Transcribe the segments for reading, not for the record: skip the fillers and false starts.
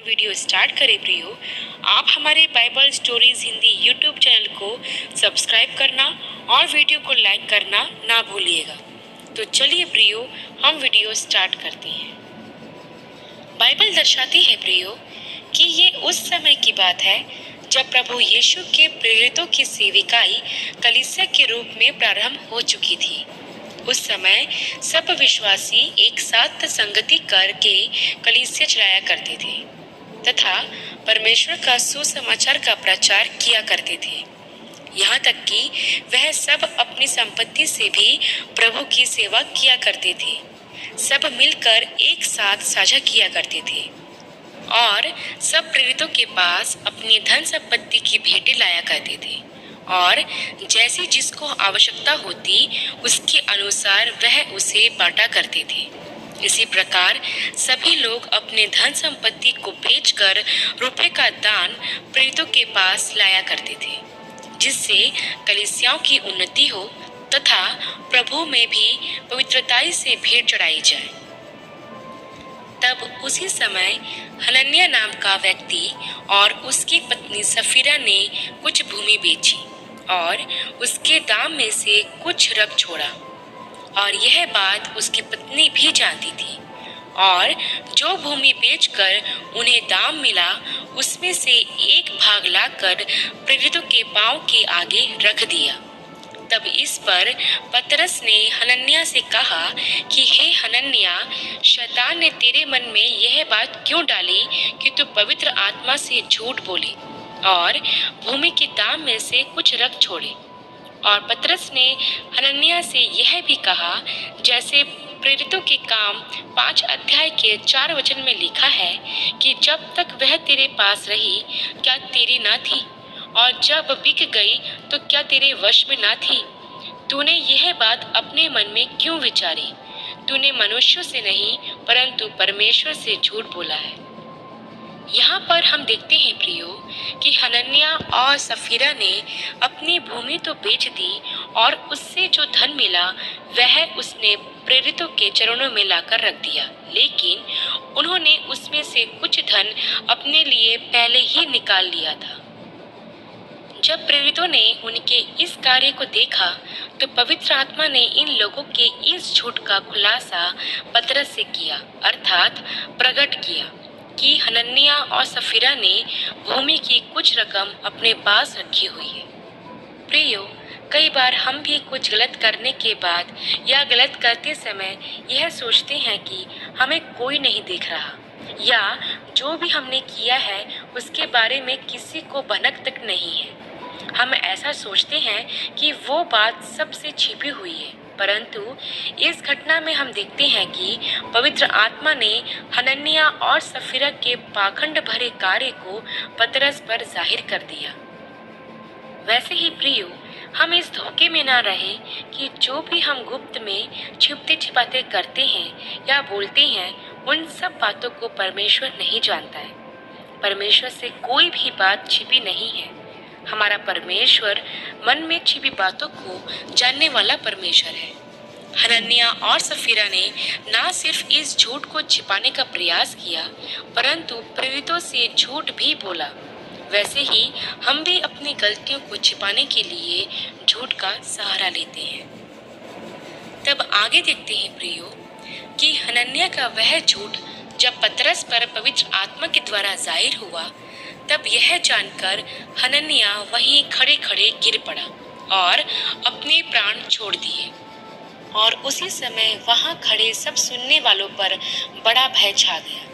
Video start करें प्रियो, आप हमारे Bible stories Hindi YouTube channel को सब्सक्राइब करना और वीडियो को लाइक करना ना भूलिएगा। तो चलिए प्रियो, हम वीडियो स्टार्ट करते हैं। बाइबल दर्शाती है प्रियो कि ये उस समय की बात है जब प्रभु यीशु के प्रेरितों की सेविकाई कलीसिया के रूप में प्रारंभ हो चुकी थी। उस समय सब विश्वासी एक साथ संगति करके कलीसिया चलाया करते थे तथा परमेश्वर का सुसमाचार का प्रचार किया करते थे। यहाँ तक कि वह सब अपनी संपत्ति से भी प्रभु की सेवा किया करते थे। सब मिलकर एक साथ साझा किया करते थे और सब प्रेरितों के पास अपनी धन संपत्ति की भेंटें लाया करते थे और जैसी जिसको आवश्यकता होती उसके अनुसार वह उसे बांटा करते थे। इसी प्रकार सभी लोग अपने धन संपत्ति को बेचकर रुपए का दान प्रेरितों के पास लाया करते थे, जिससे कलीसियाओं की उन्नति हो तथा प्रभु में भी पवित्रताई से भेंट चढ़ाई जाए। तब उसी समय हनन्याह नाम का व्यक्ति और उसकी पत्नी सफीरा ने कुछ भूमि बेची और उसके दाम में से कुछ रख छोड़ा, और यह बात उसकी पत्नी भी जानती थी। और जो भूमि बेचकर उन्हें दाम मिला उसमें से एक भाग लाकर प्रेरितों के पांव के आगे रख दिया। तब इस पर पतरस ने हनन्याह से कहा कि हे हनन्याह, शैतान ने तेरे मन में यह बात क्यों डाली कि तू पवित्र आत्मा से झूठ बोले और भूमि के दाम में से कुछ रख छोड़े। और पतरस ने हनन्याह से यह भी कहा, जैसे प्रेरितों के काम 5 अध्याय के 4 वचन में लिखा है कि जब तक वह तेरे पास रही क्या तेरी न थी, और जब बिक गई तो क्या तेरे वश में न थी। तूने यह बात अपने मन में क्यों विचारी? तूने मनुष्यों से नहीं परंतु परमेश्वर से झूठ बोला है। यहाँ पर हम देखते हैं प्रियो कि हनन्याह और सफीरा ने अपनी भूमि तो बेच दी और उससे जो धन मिला वह उसने प्रेरितों के चरणों में लाकर रख दिया, लेकिन उन्होंने उसमें से कुछ धन अपने लिए पहले ही निकाल लिया था। जब प्रेरितों ने उनके इस कार्य को देखा तो पवित्र आत्मा ने इन लोगों के इस झूठ का खुलासा पतरस से किया, अर्थात प्रकट किया कि हनन्याह और सफीरा ने भूमि की कुछ रकम अपने पास रखी हुई है। प्रियो, कई बार हम भी कुछ गलत करने के बाद या गलत करते समय यह सोचते हैं कि हमें कोई नहीं देख रहा, या जो भी हमने किया है उसके बारे में किसी को भनक तक नहीं है। हम ऐसा सोचते हैं कि वो बात सबसे छिपी हुई है, परंतु इस घटना में हम देखते हैं कि पवित्र आत्मा ने हनन्याह और सफीरा के पाखंड भरे कार्य को पतरस पर जाहिर कर दिया। वैसे ही प्रियो, हम इस धोखे में ना रहे कि जो भी हम गुप्त में छिपते छिपाते करते हैं या बोलते हैं उन सब बातों को परमेश्वर नहीं जानता है। परमेश्वर से कोई भी बात छिपी नहीं है। हमारा परमेश्वर मन में छिपी बातों को जानने वाला परमेश्वर है। हनन्याह और सफीरा ने ना सिर्फ इस झूठ को छिपाने का प्रयास किया परंतु प्रेरितों से झूठ भी बोला। वैसे ही हम भी अपनी गलतियों को छिपाने के लिए झूठ का सहारा लेते हैं। तब आगे देखते हैं प्रियो कि हनन्याह का वह झूठ जब पतरस पर पवित्र आत्मा के द्वारा जाहिर हुआ तब यह जानकर हनन्याह वहीं खड़े खड़े गिर पड़ा और अपने प्राण छोड़ दिए। और उसी समय वहां खड़े सब सुनने वालों पर बड़ा भय छा गया।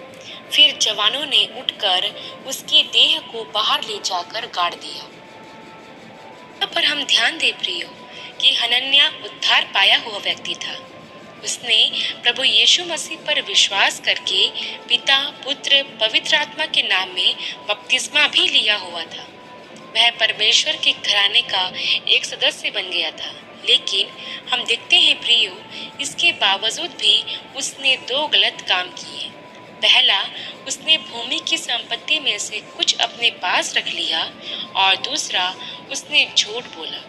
फिर जवानों ने उठकर उसकी देह को बाहर ले जाकर गाड़ दिया। यहाँ पर हम ध्यान दें प्रियो कि हनन्याह उद्धार पाया हुआ व्यक्ति था। उसने प्रभु यीशु मसीह पर विश्वास करके पिता, पुत्र, पवित्र आत्मा के नाम में बपतिस्मा भी लिया हुआ था। वह परमेश्वर के घराने का एक सदस्य बन गया था, लेकिन हम देखते हैं प्रियो, इसके बावजूद भी उसने 2 गलत काम किए। पहला, उसने भूमि की संपत्ति में से कुछ अपने पास रख लिया और दूसरा, उसने झूठ बोला।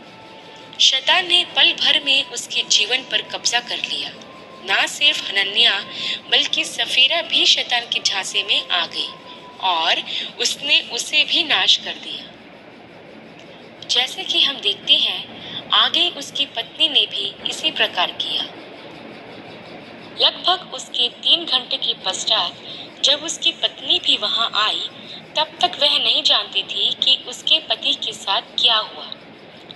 शैतान ने पल भर में उसके जीवन पर कब्जा कर लिया। ना सिर्फ हनन्याह बल्कि सफीरा भी शैतान के झांसे में आ गई और उसने उसे भी नाश कर दिया। जैसे कि हम देखते हैं, आगे उसकी पत्नी ने भी इसी प्रकार किया। लगभग उसके 3 घंटे के पश्चात जब उसकी पत्नी भी वहां आई, तब तक वह नहीं जानती थी कि उसके पति के साथ क्या हुआ।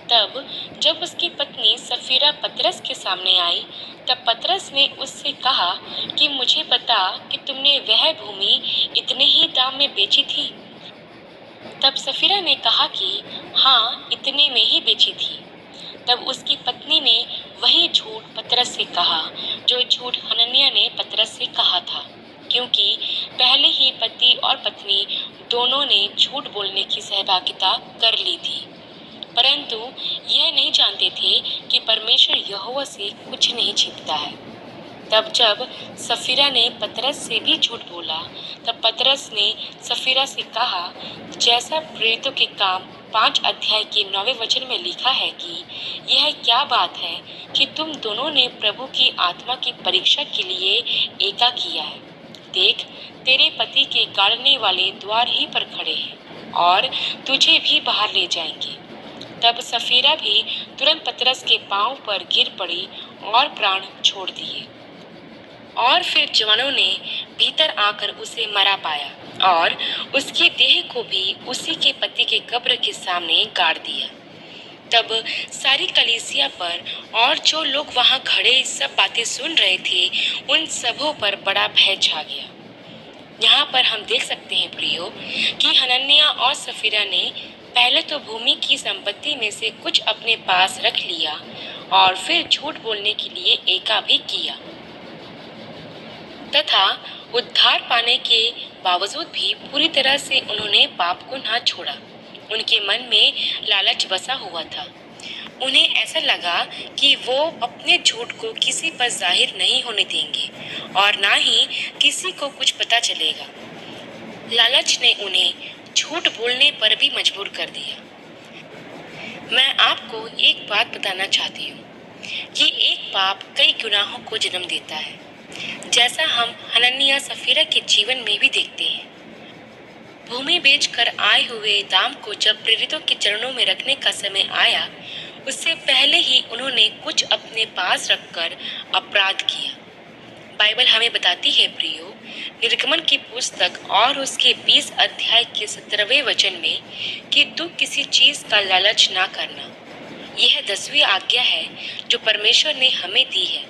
तब जब उसकी पत्नी सफीरा पतरस के सामने आई, तब पतरस ने उससे कहा कि मुझे बता कि तुमने वह भूमि इतने ही दाम में बेची थी। तब सफीरा ने कहा कि हाँ, इतने में ही बेची थी। तब उसकी पत्नी ने वही झूठ पतरस से कहा जो झूठ हनन्याह ने पतरस से कहा था, क्योंकि पहले ही पति और पत्नी दोनों ने झूठ बोलने की सहभागिता कर ली थी, परंतु यह नहीं जानते थे कि परमेश्वर यहोवा से कुछ नहीं छिपता है। तब जब सफीरा ने पतरस से भी झूठ बोला, तब पतरस ने सफीरा से कहा, जैसा प्रेरितों के काम 5 अध्याय के 9वें वचन में लिखा है कि यह क्या बात है कि तुम दोनों ने प्रभु की आत्मा की परीक्षा के लिए एका किया है। देख, तेरे पति के गाड़ने वाले द्वार ही पर खड़े हैं और तुझे भी बाहर ले जाएंगे। तब सफीरा भी तुरंत पतरस के पांव पर गिर पड़ी और प्राण छोड़ दिए। और फिर जवानों ने भीतर आकर उसे मरा पाया और उसकी देह को भी उसी के पति के कब्र के सामने गाड़ दिया। तब सारी कलीसिया पर और जो लोग वहां खड़े सब बातें सुन रहे थे, उन सबों पर बड़ा भय छा गया। यहाँ पर हम देख सकते हैं प्रियो कि हनन्याह और सफीरा ने पहले तो भूमि की संपत्ति में से कुछ अपने पास रख लिया और फिर झूठ बोलने के लिए एका भी किया, तथा उद्धार पाने के बावजूद भी पूरी तरह से उन्होंने पाप को ना छोड़ा। उनके मन में लालच बसा हुआ था। उन्हें ऐसा लगा कि वो अपने झूठ को किसी पर जाहिर नहीं होने देंगे और ना ही किसी को कुछ पता चलेगा। लालच ने उन्हें झूठ बोलने पर भी मजबूर कर दिया। मैं आपको एक बात बताना चाहती हूँ कि एक पाप कई गुनाहों को जन्म देता है, जैसा हम हनन्याह सफीरा के जीवन में भी देखते हैं। भूमि बेचकर आए हुए दाम को जब प्रेरितों के चरणों में रखने का समय आया, उससे पहले ही उन्होंने कुछ अपने पास रखकर अपराध किया। बाइबल हमें बताती है प्रियो, निर्गमन की पुस्तक और उसके 20 अध्याय के 17वें वचन में कि तू किसी चीज का लालच ना करना। यह 10वीं आज्ञा है जो परमेश्वर ने हमें दी है।